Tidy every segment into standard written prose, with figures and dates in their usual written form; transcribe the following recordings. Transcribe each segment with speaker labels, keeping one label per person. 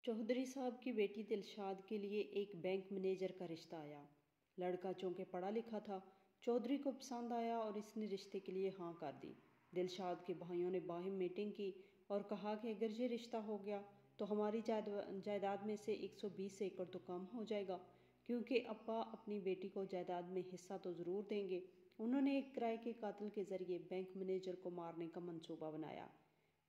Speaker 1: چودھری صاحب کی بیٹی دلشاد کے لیے ایک بینک مینیجر کا رشتہ آیا۔ لڑکا چونکہ پڑھا لکھا تھا، چودھری کو پسند آیا اور اس نے رشتے کے لیے ہاں کر دی۔ دلشاد کے بھائیوں نے باہم میٹنگ کی اور کہا کہ اگر یہ رشتہ ہو گیا تو ہماری جائیداد میں سے 120 ایکڑ تو کم ہو جائے گا، کیونکہ ابا اپنی بیٹی کو جائیداد میں حصہ تو ضرور دیں گے۔ انہوں نے ایک کرائے کے قاتل کے ذریعے بینک مینیجر کو مارنے کا منصوبہ بنایا۔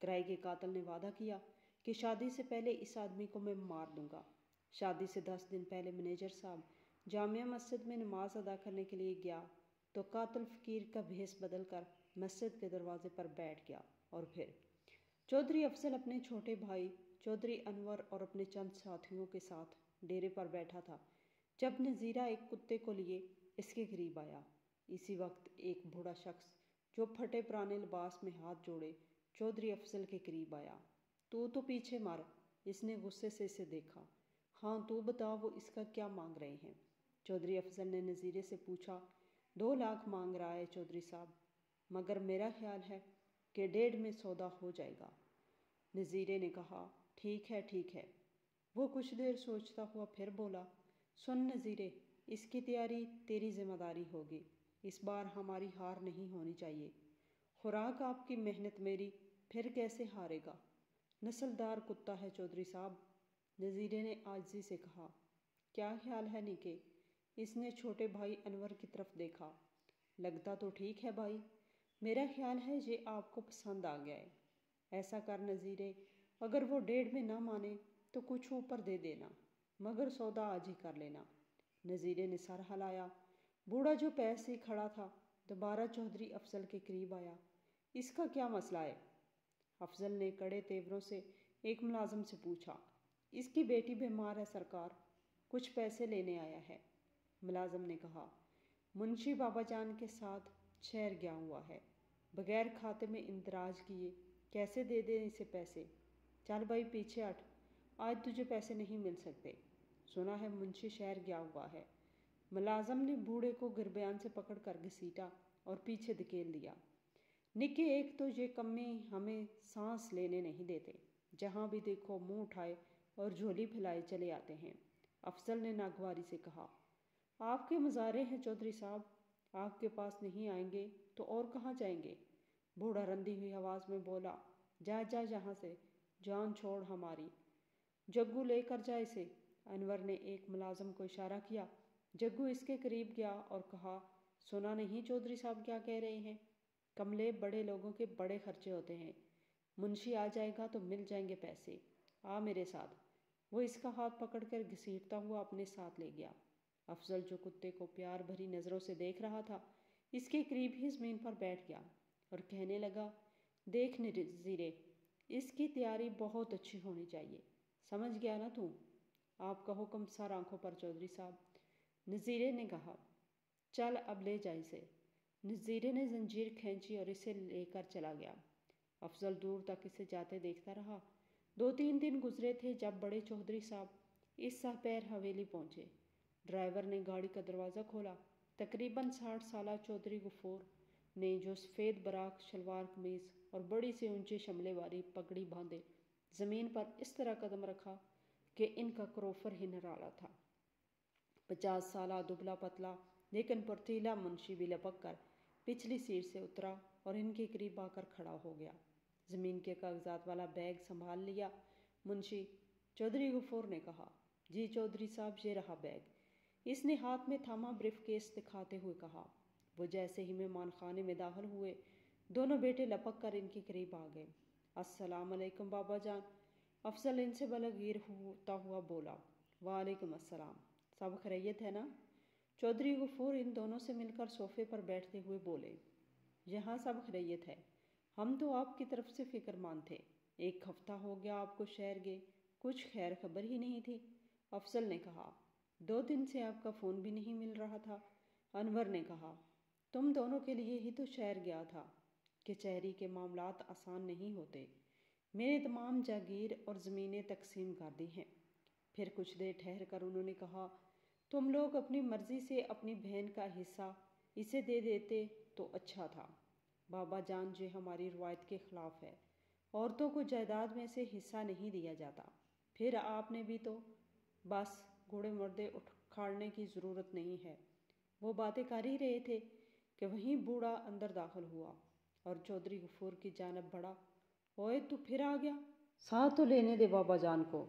Speaker 1: کرائے کے قاتل نے وعدہ کیا کہ شادی سے پہلے اس آدمی کو میں مار دوں گا۔ شادی سے 10 دن پہلے مینیجر صاحب جامع مسجد میں نماز ادا کرنے کے لیے گیا تو قاتل فقیر کا بھیس بدل کر مسجد کے دروازے پر بیٹھ گیا اور پھر چودھری افضل اپنے چھوٹے بھائی چودھری انور اور اپنے چند ساتھیوں کے ساتھ ڈیرے پر بیٹھا تھا جب نذیرہ ایک کتے کو لیے اس کے قریب آیا۔ اسی وقت ایک بوڑھا شخص جو پھٹے پرانے لباس میں ہاتھ جوڑے چودھری افضل کے قریب آیا۔ تو پیچھے مر، اس نے غصے سے اسے دیکھا۔ ہاں تو بتا وہ اس کا کیا مانگ رہے ہیں؟ چودھری افضل نے نذیرے سے پوچھا۔ 2 لاکھ مانگ رہا ہے چودھری صاحب، مگر میرا خیال ہے کہ 1.5 میں سودا ہو جائے گا۔ نذیرے نے کہا ٹھیک ہے ٹھیک ہے۔ وہ کچھ دیر سوچتا ہوا پھر بولا، سن نذیرے، اس کی تیاری تیری ذمہ داری ہوگی، اس بار ہماری ہار نہیں ہونی چاہیے۔ خوراک آپ کی، محنت میری، پھر کیسے ہارے گا؟ نسلدار کتا ہے چودھری صاحب۔ نذیرے نے عاجزی سے کہا۔ کیا خیال ہے نیکے؟ اس نے چھوٹے بھائی انور کی طرف دیکھا۔ لگتا تو ٹھیک ہے بھائی، میرا خیال ہے یہ آپ کو پسند آ گیا ہے۔ ایسا کر نذیرے، اگر وہ 1.5 میں نہ مانے تو کچھ اوپر دے دینا، مگر سودا آج ہی کر لینا۔ نذیرے نے سر ہلایا۔ بوڑھا جو پیس ہی کھڑا تھا دوبارہ چودھری افضل کے قریب آیا۔ اس کا کیا مسئلہ ہے؟ افضل نے کڑے تیوروں سے ایک ملازم سے پوچھا۔ اس کی بیٹی بیمار ہے سرکار، کچھ پیسے لینے آیا ہے۔ ملازم نے کہا، منشی بابا جان کے ساتھ شہر گیا ہوا ہے، بغیر کھاتے میں اندراج کیے کیسے دے دیں اسے پیسے؟ چل بھائی پیچھے ہٹ، آج تجھے پیسے نہیں مل سکتے، سنا ہے منشی شہر گیا ہوا ہے۔ ملازم نے بوڑھے کو گربیان سے پکڑ کر گھسیٹا اور پیچھے دھکیل دیا۔ نکے ایک تو یہ کمی ہمیں سانس لینے نہیں دیتے، جہاں بھی دیکھو منہ اٹھائے اور جھولی پھیلائے چلے آتے ہیں۔ افضل نے ناگواری سے کہا، آپ کے مظاہرے ہیں چودھری صاحب، آپ کے پاس نہیں آئیں گے تو اور کہاں جائیں گے؟ بوڑھا رندی ہوئی آواز میں بولا، جا جا یہاں سے، جان چھوڑ ہماری۔ جگو لے کر جا اسے۔ انور نے ایک ملازم کو اشارہ کیا۔ جگو اس کے قریب گیا اور کہا، سنا نہیں چودھری صاحب کیا کہہ رہے ہیں؟ کملے بڑے لوگوں کے بڑے خرچے ہوتے ہیں، منشی آ جائے گا تو مل جائیں گے پیسے، آ میرے ساتھ۔ وہ اس کا ہاتھ پکڑ کر گھسیٹتا ہوا اپنے ساتھ لے گیا۔ افضل جو کتے کو پیار بھری نظروں سے دیکھ رہا تھا، اس کے قریب ہی زمین پر بیٹھ گیا اور کہنے لگا، دیکھ نذیرے، اس کی تیاری بہت اچھی ہونی چاہیے، سمجھ گیا نا تو؟ آپ کا حکم سر آنکھوں پر چودھری صاحب۔ نذیرے نے کہا، چل اب لے جا اسے۔ نذیرے نے زنجیر کھینچی اور اسے لے کر چلا گیا۔ افضل دور تک اسے جاتے دیکھتا رہا۔ 2-3 دن گزرے تھے جب بڑے چودھری صاحب اس سہ پیر حویلی پہنچے۔ ڈرائیور نے گاڑی کا دروازہ کھولا۔ تقریباً 60 سالہ چودھری غفور نے جو سفید براق شلوار قمیض اور بڑی سی اونچی شملے والی پگڑی باندھے زمین پر اس طرح قدم رکھا کہ ان کا کروفر ہی نرالا تھا۔ 50 سالہ دبلا پتلا لیکن پرتیلا منشی بھی لپک کر پچھلی سیٹ سے اترا اور ان کے قریب آ کر کھڑا ہو گیا۔ زمین کے کاغذات والا بیگ سنبھال لیا منشی؟ چودھری غفور نے کہا، جی چودھری صاحب یہ رہا بیگ۔ اس نے ہاتھ میں تھاما بریف کیس دکھاتے ہوئے کہا۔ وہ جیسے ہی مہمان خانے میں داخل ہوئے، دونوں بیٹے لپک کر ان کے قریب آ گئے۔ السلام علیکم بابا جان۔ افضل ان سے بلغیر ہوتا ہوا بولا، وعلیکم السلام، سب خیریت ہے نا؟ چودھری غفور ان دونوں سے مل کر صوفے پر بیٹھتے ہوئے بولے، یہاں سب خیریت ہے، ہم تو آپ کی طرف سے فکر مند تھے، 1 ہفتہ ہو گیا آپ کو شہر گئے، کچھ خیر خبر ہی نہیں تھی۔ افضل نے کہا، 2 دن سے آپ کا فون بھی نہیں مل رہا تھا۔ انور نے کہا، تم دونوں کے لیے ہی تو شہر گیا تھا، کچہری کے معاملات آسان نہیں ہوتے، میرے تمام جاگیر اور زمینیں تقسیم کر دی ہیں۔ پھر کچھ دیر ٹھہر کر انہوں نے کہا، تم لوگ اپنی مرضی سے اپنی بہن کا حصہ اسے دے دیتے تو اچھا تھا۔ بابا جان یہ ہماری روایت کے خلاف ہے، عورتوں کو جائیداد میں سے حصہ نہیں دیا جاتا۔ پھر آپ نے بھی تو بس گھوڑے مردے اکھاڑنے کی ضرورت نہیں ہے۔ وہ باتیں کر ہی رہے تھے کہ وہیں بوڑھا اندر داخل ہوا اور چودھری غفور کی جانب بڑھا۔ اوئے تو پھر آ گیا، ساتھ تو لینے دے بابا جان کو۔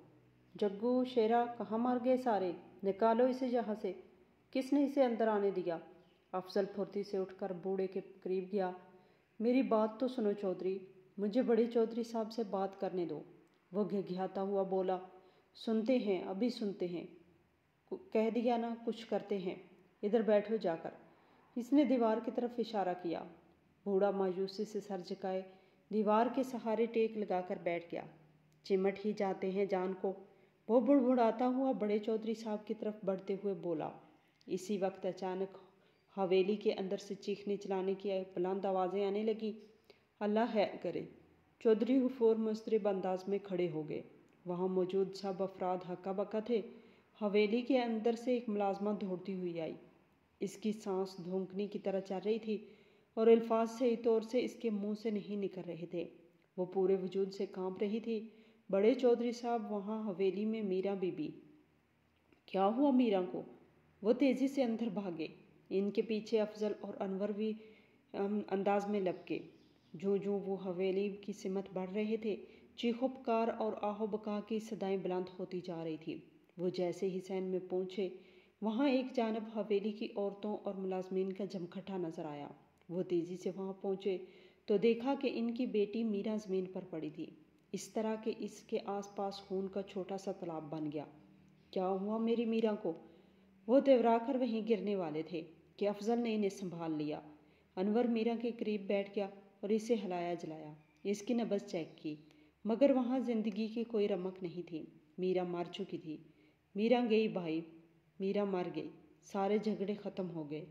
Speaker 1: جگو شیرا کہاں مر گئے سارے، نکالو اسے یہاں سے، کس نے اسے اندر آنے دیا؟ افضل پھرتی سے اٹھ کر بوڑھے کے قریب گیا۔ میری بات تو سنو چودھری، مجھے بڑے چودھری صاحب سے بات کرنے دو۔ وہ گھگھیاتا ہوا بولا، سنتے ہیں ابھی سنتے ہیں، کہہ دیا نا کچھ کرتے ہیں، ادھر بیٹھو جا کر۔ اس نے دیوار کی طرف اشارہ کیا۔ بوڑھا مایوسی سے سر جھکائے دیوار کے سہارے ٹیک لگا کر بیٹھ گیا۔ چمٹ ہی جاتے ہیں جان کو، وہ بڑبڑاتا ہوا بڑے چودھری صاحب کی طرف بڑھتے ہوئے بولا۔ اسی وقت اچانک حویلی کے اندر سے چیخنے چلانے کی بلند آوازیں آنے لگیں۔ اللہ خیر کرے! چودھری غفور مضطرب انداز میں کھڑے ہو گئے۔ وہاں موجود سب افراد ہکا بکا تھے۔ حویلی کے اندر سے ایک ملازمہ دوڑتی ہوئی آئی۔ اس کی سانس دھونکنے کی طرح چل رہی تھی اور الفاظ صحیح طور سے اس کے منہ سے نہیں نکل رہے تھے۔ وہ پورے وجود سے کانپ رہی تھی۔ بڑے چودھری صاحب وہاں حویلی میں میرا بی بی۔ کیا ہوا میرا کو؟ وہ تیزی سے اندر بھاگے۔ ان کے پیچھے افضل اور انور بھی انداز میں لپکے۔ جوں جوں وہ حویلی کی سمت بڑھ رہے تھے، چیخو پکار اور آہو بکا کی صدائیں بلند ہوتی جا رہی تھی۔ وہ جیسے ہی سین میں پہنچے، وہاں ایک جانب حویلی کی عورتوں اور ملازمین کا جمکھٹا نظر آیا۔ وہ تیزی سے وہاں پہنچے تو دیکھا کہ ان کی بیٹی میرا زمین پر پڑی تھی، اس طرح کہ اس کے آس پاس خون کا چھوٹا سا تالاب بن گیا۔ کیا ہوا میری میرا کو؟ وہ دیورا کر وہیں گرنے والے تھے کہ افضل نے انہیں سنبھال لیا۔ انور میرا کے قریب بیٹھ گیا اور اسے ہلایا جلایا، اس کی نبض چیک کی، مگر وہاں زندگی کی کوئی رمق نہیں تھی۔ میرا مر چکی تھی۔ میرا گئی بھائی، میرا مر گئی، سارے جھگڑے ختم ہو گئے۔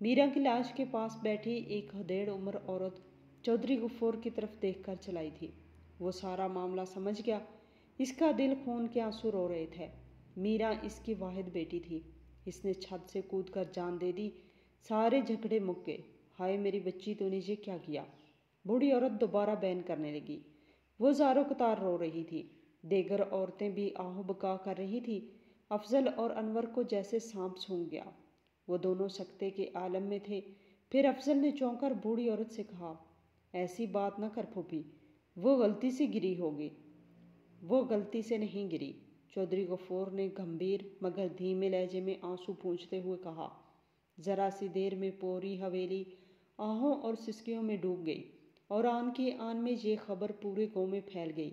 Speaker 1: میرا کی لاش کے پاس بیٹھی ایک ہدیڑ عمر عورت چودھری غفور کی طرف دیکھ کر چلائی تھی۔ وہ سارا معاملہ سمجھ گیا۔ اس کا دل خون کے آنسو رو رہے تھے۔ میرا اس کی واحد بیٹی تھی۔ اس نے چھت سے کود کر جان دے دی، سارے جھگڑے مک گئے۔ ہائے میری بچی، تو نے یہ کیا کیا؟ بوڑھی عورت دوبارہ بین کرنے لگی۔ وہ زاروں قطار رو رہی تھی۔ دیگر عورتیں بھی آہو بکا کر رہی تھی۔ افضل اور انور کو جیسے سانپ سونگھ گیا۔ وہ دونوں سکتے کے عالم میں تھے۔ پھر افضل نے چونک کر بوڑھی عورت سے کہا، ایسی بات نہ کر پھوپھی، وہ غلطی سے گری ہوگی۔ وہ غلطی سے نہیں گری، چودھری غفور نے گمبھیر مگر دھیمے لہجے میں آنسو پونچھتے ہوئے کہا۔ ذرا سی دیر میں پوری حویلی آہوں اور سسکیوں میں ڈوب گئی اور آن کی آن میں یہ خبر پورے گاؤں میں پھیل گئی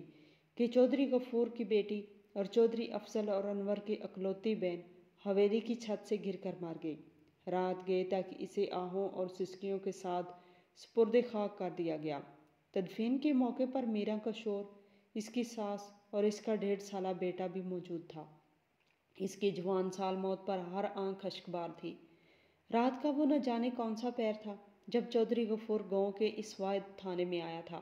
Speaker 1: کہ چودھری غفور کی بیٹی اور چودھری افضل اور انور کی اکلوتی بہن حویلی کی چھت سے گر کر مر گئی۔ رات گئے تک اسے آہوں اور سسکیوں کے ساتھ سپرد خاک کر دیا گیا۔ تدفین کے موقع پر میرا کا شوہر، اس کی ساس اور اس کا 1.5 سالہ بیٹا بھی موجود تھا۔ اس کی جوان سال موت پر ہر آنکھ اشکبار تھی۔ رات کا وہ نہ جانے کون سا پیر تھا جب چودھری غفور گاؤں کے اس واحد تھانے میں آیا تھا۔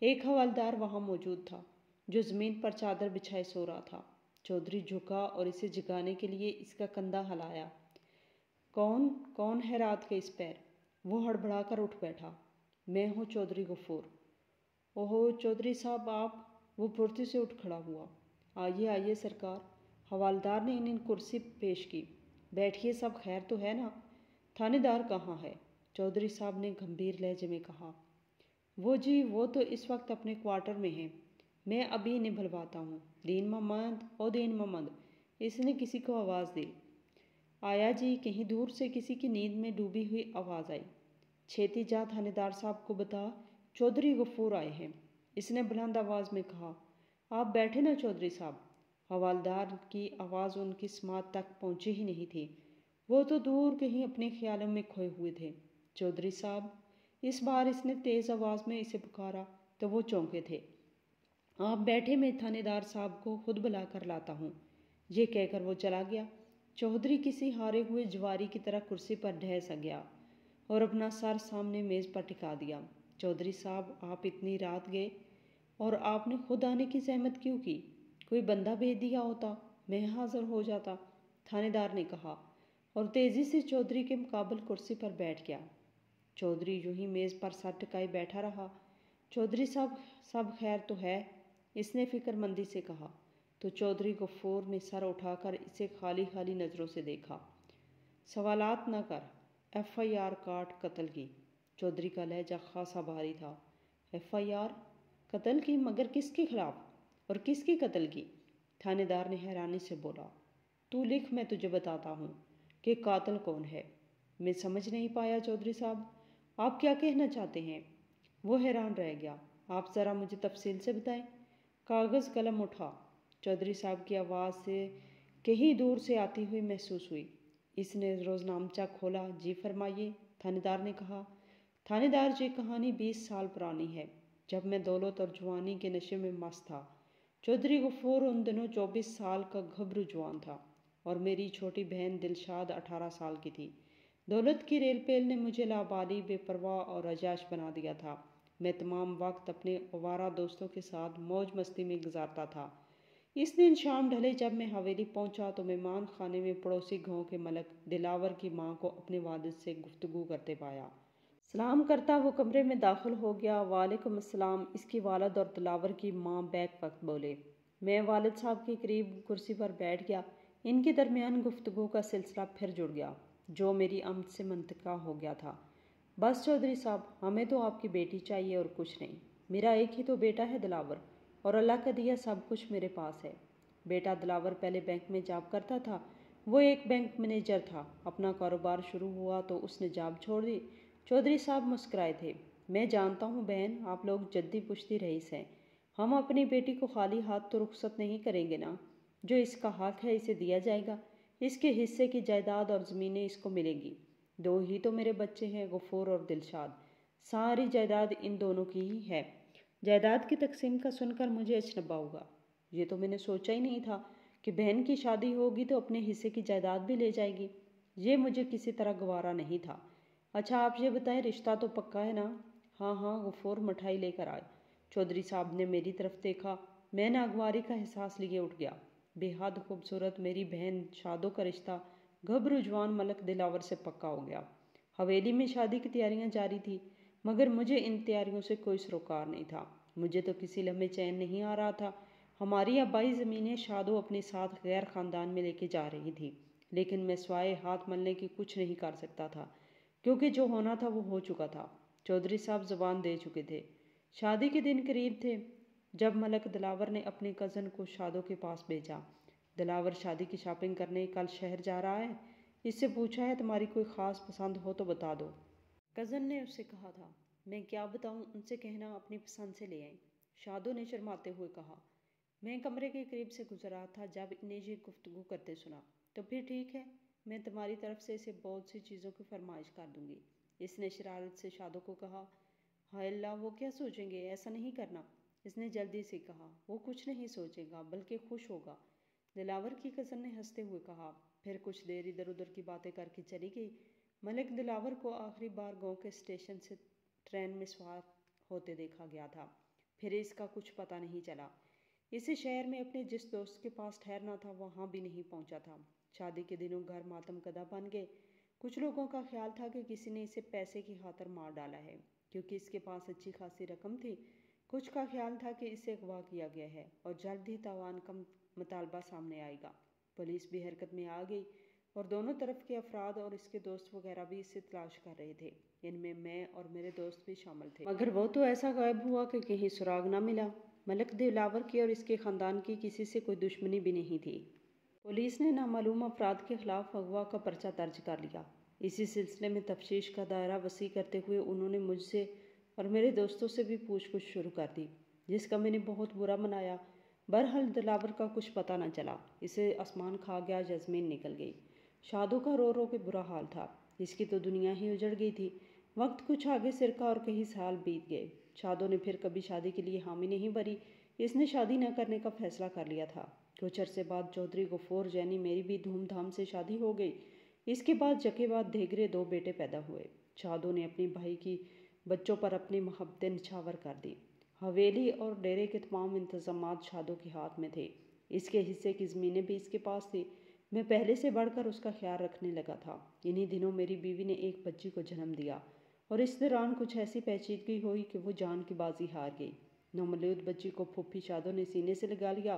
Speaker 1: ایک حوالدار وہاں موجود تھا جو زمین پر چادر بچھائے سو رہا تھا۔ چودھری جھکا اور اسے جگانے کے لیے اس کا کندھا ہلایا۔ کون ہے رات کے اس پیر؟ وہ ہڑبڑا کر اٹھ بیٹھا۔ میں ہوں چودھری غفور۔ اوہو چودھری صاحب آپ؟ وہ پھرتی سے اٹھ کھڑا ہوا۔ آئیے آئیے سرکار۔ حوالدار نے انہیں کرسی پیش کی۔ بیٹھیے، سب خیر تو ہے نا؟ تھانے دار کہاں ہے؟ چودھری صاحب نے گمبھیر لہجے میں کہا۔ وہ تو اس وقت اپنے کوارٹر میں ہیں، میں ابھی انہیں بھلواتا ہوں۔ دین محمد، او دین محمد، اس نے کسی کو آواز دی۔ آیا جی، کہیں دور سے کسی کی نیند میں ڈوبی ہوئی آواز آئی۔ چھیتی جا تھانے دار صاحب کو بتا، چودھری غفور آئے ہیں، اس نے بلند آواز میں کہا۔ آپ بیٹھے نا چودھری صاحب۔ حوالدار کی آواز ان کی سماعت تک پہنچی ہی نہیں تھی۔ وہ تو دور کہیں اپنے خیالوں میں کھوئے ہوئے تھے۔ چودھری صاحب، اس بار اس نے تیز آواز میں اسے پکارا تو وہ چونکے تھے۔ آپ بیٹھے، میں تھانے دار صاحب کو خود بلا کر لاتا ہوں۔ یہ کہہ کر وہ چلا گیا۔ چودھری کسی ہارے ہوئے جواری کی طرح کرسی پر ڈھہ سا گیا اور اپنا سر سامنے میز پر ٹکا دیا۔ چودھری صاحب، آپ اتنی رات گئے اور آپ نے خود آنے کی زحمت کیوں کی؟ کوئی بندہ بھیج دیا ہوتا، میں حاضر ہو جاتا، تھانے دار نے کہا اور تیزی سے چودھری کے مقابل کرسی پر بیٹھ گیا۔ چودھری یوں ہی میز پر سر ٹکائے بیٹھا رہا۔ چودھری صاحب، سب خیر تو ہے؟ اس نے فکر مندی سے کہا۔ تو چودھری غفور نے سر اٹھا کر اسے خالی خالی نظروں سے دیکھا۔ سوالات نہ کر، ایف آئی آر کاٹ قتل کی۔ چودھری کا لہجہ خاصا بھاری تھا۔ ایف آئی آر قتل کی؟ مگر کس کے خلاف اور کس کی قتل کی؟ تھانے دار نے حیرانی سے بولا۔ تو لکھ، میں تجھے بتاتا ہوں کہ قاتل کون ہے۔ میں سمجھ نہیں پایا چودھری صاحب، آپ کیا کہنا چاہتے ہیں؟ وہ حیران رہ گیا۔ آپ ذرا مجھے تفصیل سے بتائیں۔ کاغذ قلم اٹھا، چودھری صاحب کی آواز سے کہیں دور سے آتی ہوئی محسوس ہوئی۔ اس نے روزنامچہ کھولا۔ جی فرمائیے، تھانے دار نے کہا۔ تھانے دار جی، کہانی 20 سال پرانی ہے، جب میں دولت اور جوانی کے نشے میں مست تھا۔ چودھری غفور ان دنوں 24 سال کا گھبرو جوان تھا اور میری چھوٹی بہن دلشاد 18 سال کی تھی۔ دولت کی ریل پیل نے مجھے لابالی، بے پرواہ اور عیاش بنا دیا تھا۔ میں تمام وقت اپنے آوارہ دوستوں کے ساتھ موج مستی میں گزارتا تھا۔ اس دن شام ڈھلے جب میں حویلی پہنچا تو مہمان خانے میں پڑوسی گاؤں کے ملک دلاور کی ماں کو اپنے والد سے گفتگو کرتے پایا۔ سلام کرتا وہ کمرے میں داخل ہو گیا۔ وعلیکم السلام، اس کی والد اور دلاور کی ماں بیک وقت بولے۔ میں والد صاحب کے قریب کرسی پر بیٹھ گیا۔ ان کے درمیان گفتگو کا سلسلہ پھر جڑ گیا، جو میری آمد سے منقطع ہو گیا تھا۔ بس چودھری صاحب، ہمیں تو آپ کی بیٹی چاہیے اور کچھ نہیں۔ میرا ایک ہی تو بیٹا ہے دلاور، اور اللہ کا دیا سب کچھ میرے پاس ہے۔ بیٹا دلاور پہلے بینک میں جاب کرتا تھا۔ وہ ایک بینک مینیجر تھا۔ اپنا کاروبار شروع ہوا تو اس نے جاب چھوڑ دی۔ چودھری صاحب مسکرائے تھے۔ میں جانتا ہوں بہن، آپ لوگ جدی پشتی رئیس ہیں۔ ہم اپنی بیٹی کو خالی ہاتھ تو رخصت نہیں کریں گے نا۔ جو اس کا حق ہے اسے دیا جائے گا۔ اس کے حصے کی جائیداد اور زمینیں اس کو ملیں گی۔ 2 ہی تو میرے بچے ہیں، غفور اور دلشاد۔ ساری جائیداد ان دونوں کی ہی ہے۔ جائیداد کی تقسیم کا سن کر مجھے اچنبھا ہوا۔ یہ تو میں نے سوچا ہی نہیں تھا کہ بہن کی شادی ہوگی تو اپنے حصے کی جائیداد بھی لے جائے گی۔ یہ مجھے کسی طرح گوارا نہیں تھا۔ اچھا آپ یہ بتائیں، رشتہ تو پکا ہے نا؟ ہاں ہاں، غفور مٹھائی لے کر آئے۔ چودھری صاحب نے میری طرف دیکھا۔ میں ناگواری کا احساس لیے اٹھ گیا۔ بے حد خوبصورت میری بہن شادو کا رشتہ گھبرو جوان ملک دلاور سے پکا ہو گیا۔ حویلی میں شادی کی تیاریاں جاری تھی، مگر مجھے ان تیاریوں سے کوئی سروکار نہیں تھا۔ مجھے تو کسی لمحے چین نہیں آ رہا تھا۔ ہماری آبائی زمینیں شادو اپنے ساتھ غیر خاندان میں لے کے جا رہی تھی، لیکن میں سوائے ہاتھ ملنے کی کچھ نہیں کر سکتا تھا، کیونکہ جو ہونا تھا وہ ہو چکا تھا۔ چودھری صاحب زبان دے چکے تھے۔ شادی کے دن قریب تھے جب ملک دلاور نے اپنی کزن کو شادو کے پاس بھیجا۔ دلاور شادی کی شاپنگ کرنے کل شہر جا رہا ہے۔ اس سے پوچھا ہے تمہاری کوئی خاص پسند ہو تو بتا دو۔ کزن نے اس سے کہا تھا۔ میں کیا بتاؤں، ان سے کہنا اپنی پسند سے لے آئیں۔ شادو نے شرماتے ہوئے کہا۔ میں کمرے کے قریب سے گزرا تھا جب انہیں یہ گفتگو کرتے سنا۔ تو پھر ٹھیک ہے، میں تمہاری طرف سے اسے بہت سی چیزوں کی فرمائش کر دوں گی۔ اس نے شرارت سے شادو کو کہا۔ ہائے اللہ، وہ کیا سوچیں گے، ایسا نہیں کرنا۔ اس نے جلدی سے کہا۔ وہ کچھ نہیں سوچے گا بلکہ خوش ہوگا، دلاور کی کزن نے ہنستے ہوئے کہا۔ پھر کچھ دیر ادھر ادھر کی باتیں کر کے چلی گئی۔ ملک دلاور کو آخری بار گاؤں کے اسٹیشن سے ٹرین میں سوار ہوتے دیکھا گیا تھا، پھر اس کا کچھ پتہ نہیں چلا۔ اسے شہر میں اپنے جس دوست کے پاس ٹھہرنا تھا وہاں بھی نہیں پہنچا تھا۔ شادی کے دنوں گھر ماتم کدہ بن گئے۔ کچھ لوگوں کا خیال تھا کہ کسی نے اسے پیسے کی خاطر مار ڈالا ہے، کیونکہ اس کے پاس اچھی خاصی رقم تھی۔ کچھ کا خیال تھا کہ اسے اغوا کیا گیا ہے اور جلد ہی تاوان کا مطالبہ سامنے آئے گا۔ پولیس بھی حرکت میں آ گئی اور دونوں طرف کے افراد اور اس کے دوست وغیرہ بھی اسے تلاش کر رہے تھے۔ ان میں اور میرے دوست بھی شامل تھے، مگر وہ تو ایسا غائب ہوا کہ کہیں سراغ نہ ملا۔ ملک دلاور کی اور اس کے خاندان کی کسی سے کوئی دشمنی بھی نہیں تھی۔ پولیس نے نامعلوم افراد کے خلاف اغوا کا پرچہ درج کر لیا۔ اسی سلسلے میں تفتیش کا دائرہ وسیع کرتے ہوئے انہوں نے مجھ سے اور میرے دوستوں سے بھی پوچھ گچھ شروع کر دی، جس کا میں نے بہت برا منایا۔ بہرحال دلاور کا کچھ پتہ نہ چلا، اسے آسمان کھا گیا یا زمین نکل گئی۔ شادو کا رو رو کے برا حال تھا، اس کی تو دنیا ہی اجڑ گئی تھی۔ وقت کچھ آگے سرکا اور کئی سال بیت گئے۔ شادو نے پھر کبھی شادی کے لیے حامی نہیں بھری۔ اس نے شادی نہ کرنے کا فیصلہ کر لیا تھا۔ کچھ عرصے بعد چودھری غفور یعنی میری بھی دھوم دھام سے شادی ہو گئی۔ اس کے بعد یکے بعد دیگرے 2 بیٹے پیدا ہوئے۔ شادو نے اپنے بھائی کی بچوں پر اپنی محبتیں نچھاور کر دی۔ حویلی اور ڈیرے کے تمام انتظامات شادو کے ہاتھ میں تھے۔ اس کے حصے کی زمینیں بھی اس کے پاس تھی۔ میں پہلے سے بڑھ کر اس کا خیال رکھنے لگا تھا۔ انہی دنوں میری بیوی نے ایک بچی کو جنم دیا اور اس دوران کچھ ایسی پیچیدگی ہوئی کہ وہ جان کی بازی ہار گئی۔ نومولود بچی کو پھوپھی شادو نے سینے سے لگا لیا،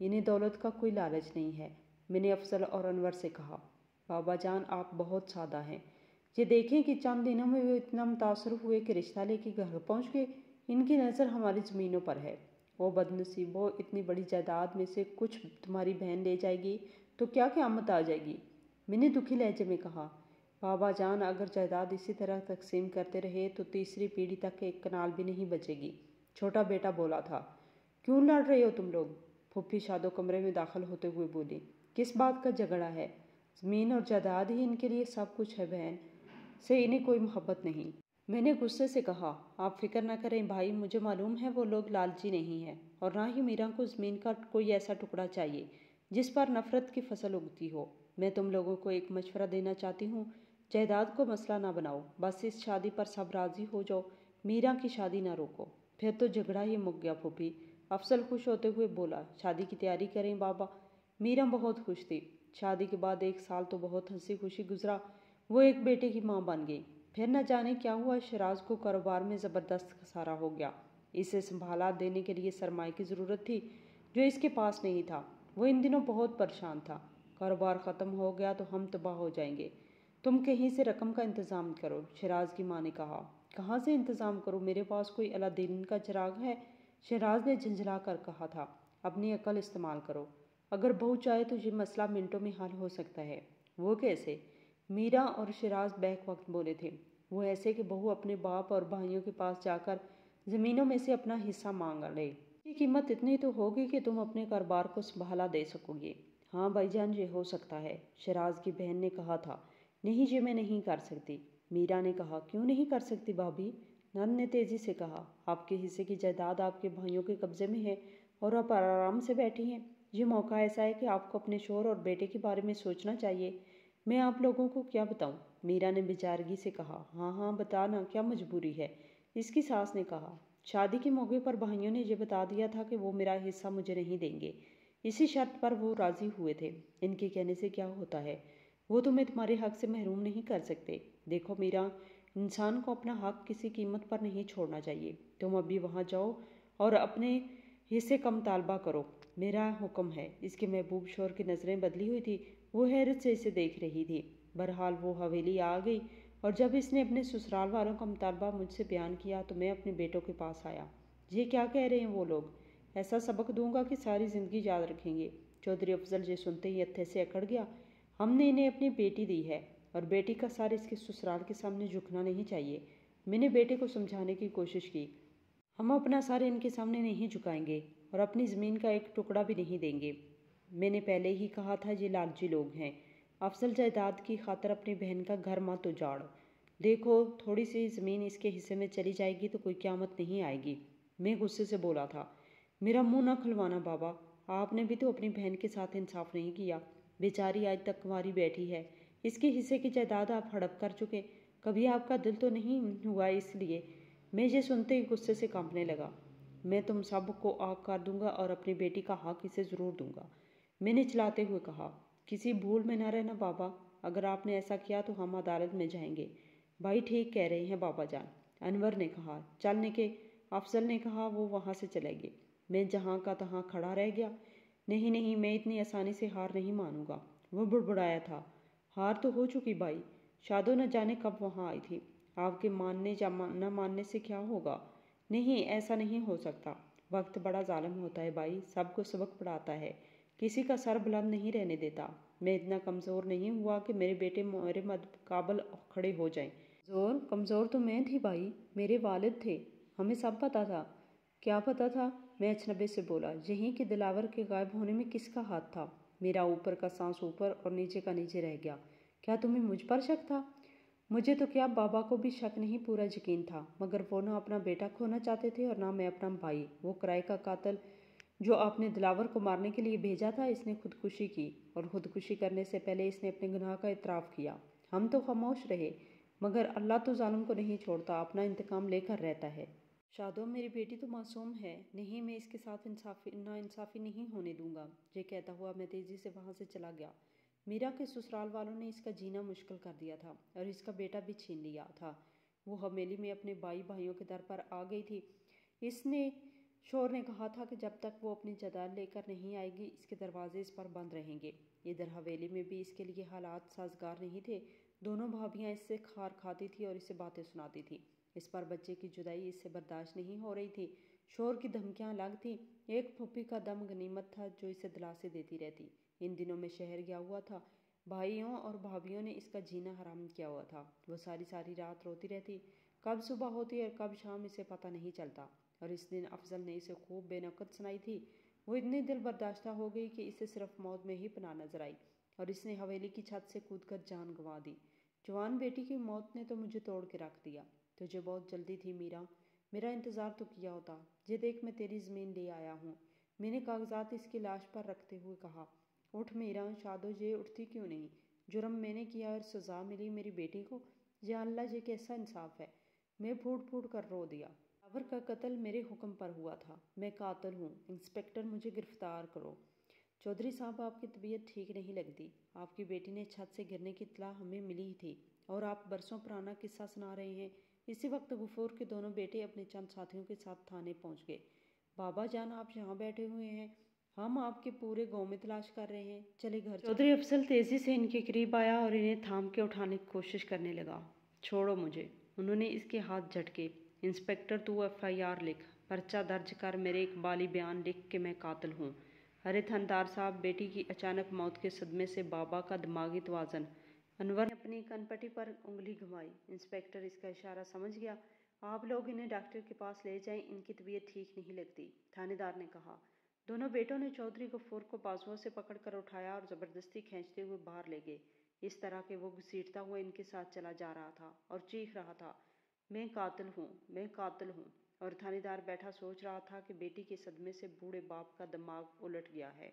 Speaker 1: انہیں دولت کا کوئی لالچ نہیں ہے۔ میں نے افضل اور انور سے کہا، بابا جان آپ بہت سادہ ہیں، یہ دیکھیں کہ چند دنوں میں وہ اتنا متاثر ہوئے کہ رشتہ لے کے گھر پہنچ گئے۔ ان کی نظر ہماری زمینوں پر ہے۔ وہ بد نصیبوں، اتنی بڑی جائیداد میں سے کچھ تمہاری بہن لے جائے گی تو کیا قیامت آ جائے گی؟ میں نے دکھی لہجے میں کہا، بابا جان اگر جائیداد اسی طرح تقسیم کرتے رہے تو تیسری پیڑھی تک ایک کنال بھی نہیں بچے گی۔ چھوٹا بیٹا بولا تھا، کیوں لڑ رہے ہو تم لوگ؟ پھوپھی شادو کمرے میں داخل ہوتے ہوئے بولی، کس بات کا جھگڑا ہے؟ زمین اور جائیداد ہی ان کے لیے سب کچھ ہے، بہن سے انہیں کوئی محبت نہیں۔ میں نے غصے سے کہا، آپ فکر نہ کریں بھائی، مجھے معلوم ہے وہ لوگ لالچی نہیں ہیں، اور نہ ہی میرا کو زمین کا کوئی ایسا ٹکڑا چاہیے جس پر نفرت کی فصل اگتی ہو۔ میں تم لوگوں کو ایک مشورہ دینا چاہتی ہوں، جائیداد کو مسئلہ نہ بناؤ، بس اس شادی پر سب راضی ہو جاؤ، میرا کی شادی نہ روکو۔ پھر تو جھگڑا ہی مک گیا پھوپھی، افضل خوش ہوتے ہوئے بولا، شادی کی تیاری کریں بابا۔ میرا بہت خوش تھی۔ شادی کے بعد 1 سال تو بہت ہنسی خوشی گزرا، وہ ایک بیٹے کی ماں بن گئی۔ پھر نہ جانے کیا ہوا، شیراز کو کاروبار میں زبردست خسارہ ہو گیا۔ اسے سنبھالا دینے کے لیے سرمایہ کی ضرورت تھی جو اس کے پاس نہیں تھا۔ وہ ان دنوں بہت پریشان تھا، کاروبار ختم ہو گیا تو ہم تباہ ہو جائیں گے، تم کہیں سے رقم کا انتظام کرو۔ شیراز کی ماں نے کہا، کہاں سے انتظام کروں، میرے پاس کوئی الادین کا چراغ ہے؟ شیراز نے جھنجھلا کر کہا تھا، اپنی عقل استعمال کرو، اگر بہو چاہے تو یہ مسئلہ منٹوں میں حل ہو سکتا ہے۔ وہ کیسے؟ میرا اور شیراز بیک وقت بولے تھے، وہ ایسے کہ بہو اپنے باپ اور بھائیوں کے پاس جا کر زمینوں میں سے اپنا حصہ مانگ لے، اس کی قیمت اتنی تو ہوگی کہ تم اپنے کاروبار کو سنبھالا دے سکو گے۔ ہاں بھائی جان، یہ ہو سکتا ہے، شیراز کی بہن نے کہا تھا۔ نہیں، یہ میں نہیں کر سکتی، میرا نے کہا۔ کیوں نہیں کر سکتی بھابھی؟ نند نے تیزی سے کہا، آپ کے حصے کی جائیداد آپ کے بھائیوں کے قبضے میں ہے اور آپ آرام سے بیٹھی ہیں۔ یہ موقع ایسا ہے کہ آپ کو اپنے شوہر اور بیٹے کے بارے میں سوچنا چاہیے۔ میں آپ لوگوں کو کیا بتاؤں؟ میرا نے بیچارگی سے کہا، ہاں ہاں بتا نا، کیا مجبوری ہے؟ اس کی ساس نے کہا، شادی کے موقع پر بھائیوں نے یہ بتا دیا تھا کہ وہ میرا حصہ مجھے نہیں دیں گے، اسی شرط پر وہ راضی ہوئے تھے۔ ان کے کہنے سے کیا ہوتا ہے، وہ تمہیں تمہارے حق سے محروم نہیں کر سکتے۔ دیکھو میرا، انسان کو اپنا حق کسی قیمت پر نہیں چھوڑنا چاہیے۔ تم ابھی وہاں جاؤ اور اپنے حصے کا مطالبہ کرو، میرا حکم ہے۔ اس کے محبوب شوہر کی نظریں بدلی ہوئی تھی، وہ حیرت سے اسے دیکھ رہی تھی۔ بہرحال وہ حویلی آ گئی، اور جب اس نے اپنے سسرال والوں کا مطالبہ مجھ سے بیان کیا تو میں اپنے بیٹوں کے پاس آیا۔ یہ کیا کہہ رہے ہیں وہ لوگ؟ ایسا سبق دوں گا کہ ساری زندگی یاد رکھیں گے۔ چودھری افضل یہ سنتے ہی ہتھے سے اکڑ گیا، ہم نے انہیں اپنی بیٹی دی ہے اور بیٹی کا سر اس کے سسرال کے سامنے جھکنا نہیں چاہیے۔ میں نے بیٹے کو سمجھانے کی کوشش کی، ہم اپنا سر ان کے سامنے نہیں جھکائیں گے اور اپنی زمین کا ایک ٹکڑا بھی نہیں دیں گے۔ میں نے پہلے ہی کہا تھا یہ لالچی لوگ ہیں۔ افضل، جائیداد کی خاطر اپنی بہن کا گھر مت اجاڑ، دیکھو تھوڑی سی زمین اس کے حصے میں چلی جائے گی تو کوئی قیامت نہیں آئے گی۔ میں غصے سے بولا تھا، میرا منہ نہ کھلوانا بابا، آپ نے بھی تو اپنی بہن کے ساتھ انصاف نہیں کیا، بیچاری آج تک کنواری بیٹھی ہے، اس کے حصے کی جائیداد آپ ہڑپ کر چکے، کبھی آپ کا دل تو نہیں ہوا اس لیے؟ میں یہ سنتے ہی غصے سے کانپنے لگا۔ میں تم سب کو آگ کر دوں گا اور اپنی بیٹی کا حق اسے ضرور دوں گا، میں نے چلاتے ہوئے کہا۔ کسی بھول میں نہ رہنا بابا، اگر آپ نے ایسا کیا تو ہم عدالت میں جائیں گے۔ بھائی ٹھیک کہہ رہے ہیں بابا جان، انور نے کہا۔ چلنے کے؟ افضل نے کہا۔ وہ وہاں سے چلے گئے۔ میں جہاں کا تہاں کھڑا رہ گیا۔ نہیں نہیں، میں اتنی آسانی سے ہار نہیں مانوں گا۔ وہ بڑبڑایا تھا، ہار تو ہو چکی بھائی، شادو نہ جانے کب وہاں آئی تھی، آپ کے ماننے یا نہ ماننے سے کیا ہوگا؟ نہیں، ایسا نہیں ہو سکتا، وقت بڑا ظالم ہوتا ہے بھائی، سب کو سبق پڑھاتا ہے، کسی کا سر بلند نہیں رہنے دیتا۔ میں اتنا کمزور نہیں ہوا کہ میرے بیٹے میرے مقابل کھڑے ہو جائیں۔ کمزور تو میں تھی بھائی، میرے والد تھے، ہمیں سب پتا تھا۔ کیا پتا تھا؟ میں اچنبے سے بولا۔ یہیں کہ دلاور کے غائب ہونے میں کس کا ہاتھ تھا؟ میرا اوپر کا سانس اوپر اور نیچے کا نیچے رہ گیا۔ کیا تمہیں مجھ پر شک تھا؟ مجھے تو کیا بابا کو بھی شک نہیں، پورا یقین تھا، مگر وہ نہ اپنا بیٹا کھونا چاہتے تھے اور نہ میں اپنا بھائی۔ وہ کرائے کا قاتل جو آپ نے دلاور کو مارنے کے لیے بھیجا تھا، اس نے خودکشی کی، اور خودکشی کرنے سے پہلے اس نے اپنے گناہ کا اعتراف کیا۔ ہم تو خاموش رہے، مگر اللہ تو ظالم کو نہیں چھوڑتا، اپنا انتقام لے کر رہتا ہے۔ شادو، میری بیٹی تو معصوم ہے، نہیں میں اس کے ساتھ ناانصافی نہیں ہونے دوں گا۔ یہ کہتا ہوا میں تیزی سے وہاں سے چلا گیا۔ میرا کے سسرال والوں نے اس کا جینا مشکل کر دیا تھا اور اس کا بیٹا بھی چھین لیا تھا۔ وہ حویلی میں اپنے بھائیوں کے در پر آ گئی تھی۔ اس نے شور نے کہا تھا کہ جب تک وہ اپنی جائیداد لے کر نہیں آئے گی اس کے دروازے اس پر بند رہیں گے۔ ادھر حویلی میں بھی اس کے لیے حالات سازگار نہیں تھے۔ دونوں بھابیاں اس سے کھار کھاتی تھیں اور اسے باتیں سناتی تھیں۔ اس پر بچے کی جدائی اس سے برداشت نہیں ہو رہی تھی۔ شور کی دھمکیاں الگ تھیں۔ ایک پھوپھی کا دم غنیمت تھا جو اسے دلاسے دیتی رہتی۔ ان دنوں میں شہر گیا ہوا تھا۔ بھائیوں اور بھابھیوں نے اس کا جینا حرام کیا ہوا تھا۔ وہ ساری ساری رات روتی رہتی۔ کب صبح ہوتی اور کب شام اسے پتہ نہیں چلتا۔ اور اس دن افضل نے اسے خوب بے نقد سنائی تھی۔ وہ اتنی دل برداشتہ ہو گئی کہ اسے صرف موت میں ہی پناہ نظر آئی اور اس نے حویلی کی چھت سے کود کر جان گنوا دی۔ جوان بیٹی کی موت نے تو مجھے توڑ کے رکھ دیا۔ تجھے بہت جلدی تھی میرا، میرا انتظار تو کیا ہوتا۔ یہ دیکھ میں تیری زمین لے آیا ہوں۔ میں نے کاغذات اس کی لاش پر رکھتے ہوئے کہا، اٹھ میرا شادو، یہ اٹھتی کیوں نہیں؟ جرم میں نے کیا اور سزا ملی میری بیٹی کو؟ یا اللہ، یہ کیسا انصاف ہے؟ میں پھوٹ پھوٹ کر رو دیا۔ بابر کا قتل میرے حکم پر ہوا تھا۔ میں قاتل ہوں۔ انسپکٹر، مجھے گرفتار کرو۔ چودھری صاحب، آپ کی طبیعت ٹھیک نہیں لگتی۔ آپ کی بیٹی نے چھت سے گرنے کی اطلاع ہمیں ملی ہی تھی اور آپ برسوں پرانا قصہ سنا رہے ہیں۔ اسی وقت غفور کے دونوں بیٹے اپنے چند ساتھیوں کے ساتھ تھانے پہنچ گئے۔ بابا جان، آپ یہاں بیٹھے ہوئے ہیں، ہم آپ کے پورے گاؤں میں تلاش کر رہے ہیں، چلے گھر۔ چودھری افضل تیزی سے ان کے قریب آیا اور انہیں تھام کے اٹھانے کی کوشش کرنے لگا۔ چھوڑو مجھے۔ انہوں نے اس کے ہاتھ جھٹکے۔ انسپکٹر، تو FIR لکھ، پرچہ درج کر، میرے اقبالی بیان لکھ کہ میں قاتل ہوں۔ ارے تھندار صاحب، بیٹی کی اچانک موت کے صدمے سے بابا کا دماغی توازن۔ انور نے اپنی کن پٹی پر انگلی گھمائی۔ انسپکٹر اس کا اشارہ سمجھ گیا۔ آپ لوگ انہیں ڈاکٹر کے پاس لے جائیں، ان کی طبیعت ٹھیک نہیں لگتی، تھانے دار نے کہا۔ دونوں بیٹوں نے چودھری غفور کو بازوؤں سے پکڑ کر اٹھایا اور زبردستی کھینچتے ہوئے باہر لے گئے، اس طرح کہ وہ گھسیٹتا ہوا ان کے ساتھ چلا جا رہا تھا اور چیخ رہا تھا، میں قاتل ہوں، میں قاتل ہوں۔ اور تھانے دار بیٹھا سوچ رہا تھا کہ بیٹی کے صدمے سے بوڑھے باپ کا دماغ الٹ گیا ہے۔